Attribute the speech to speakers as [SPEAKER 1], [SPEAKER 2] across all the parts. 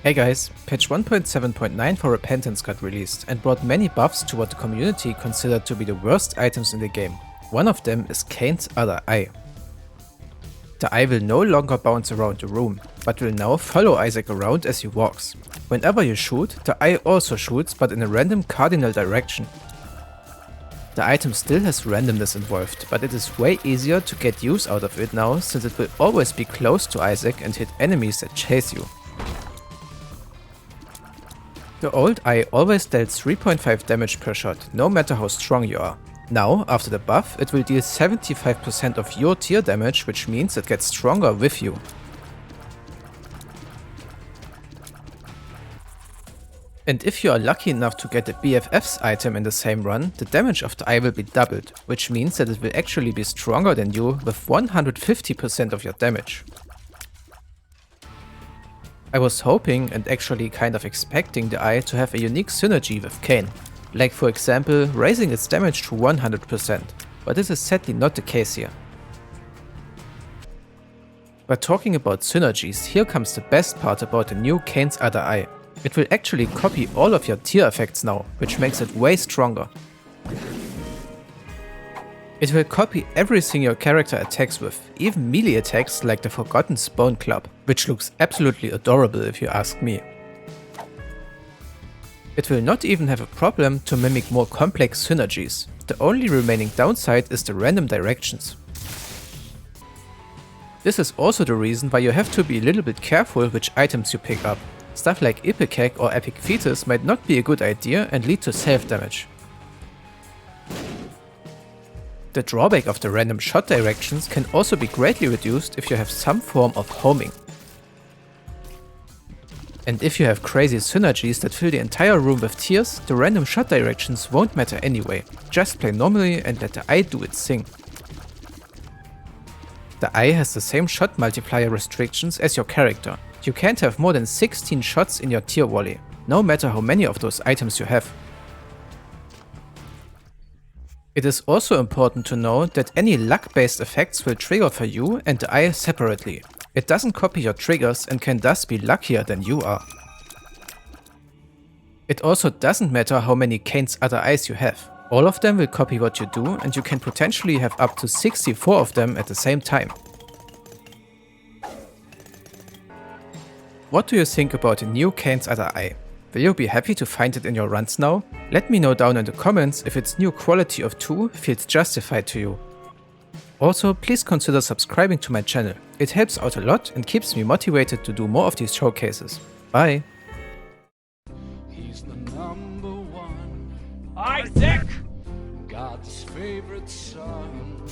[SPEAKER 1] Hey guys, patch 1.7.9 for Repentance got released and brought many buffs to what the community considered to be the worst items in the game. One of them is Cain's other eye. The eye will no longer bounce around the room, but will now follow Isaac around as he walks. Whenever you shoot, the eye also shoots, but in a random cardinal direction. The item still has randomness involved, but it is way easier to get use out of it now, since it will always be close to Isaac and hit enemies that chase you. The old eye always dealt 3.5 damage per shot, no matter how strong you are. Now, after the buff, it will deal 75% of your tier damage, which means it gets stronger with you. And if you are lucky enough to get the BFF's item in the same run, the damage of the eye will be doubled, which means that it will actually be stronger than you with 150% of your damage. I was hoping and actually kind of expecting the eye to have a unique synergy with Cain, like for example raising its damage to 100%, but this is sadly not the case here. But talking about synergies, here comes the best part about the new Cain's other eye. It will actually copy all of your tier effects now, which makes it way stronger. It will copy everything your character attacks with, even melee attacks like the Forgotten Spawn Club, which looks absolutely adorable if you ask me. It will not even have a problem to mimic more complex synergies. The only remaining downside is the random directions. This is also the reason why you have to be a little bit careful which items you pick up. Stuff like Ipecac or Epic Fetus might not be a good idea and lead to self-damage. The drawback of the random shot directions can also be greatly reduced if you have some form of homing. And if you have crazy synergies that fill the entire room with tiers, the random shot directions won't matter anyway. Just play normally and let the eye do its thing. The eye has the same shot multiplier restrictions as your character. You can't have more than 16 shots in your tier volley, no matter how many of those items you have. It is also important to know that any luck-based effects will trigger for you and the eye separately. It doesn't copy your triggers and can thus be luckier than you are. It also doesn't matter how many Cain's other eyes you have. All of them will copy what you do and you can potentially have up to 64 of them at the same time. What do you think about the new Cain's other eye? Will you be happy to find it in your runs now? Let me know down in the comments if its new quality of 2 feels justified to you. Also, please consider subscribing to my channel. It helps out a lot and keeps me motivated to do more of these showcases. Bye!
[SPEAKER 2] He's the number one,
[SPEAKER 3] Isaac!
[SPEAKER 2] God's favorite son.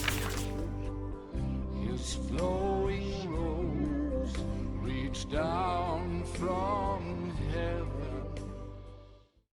[SPEAKER 2] His flowing robes reach down from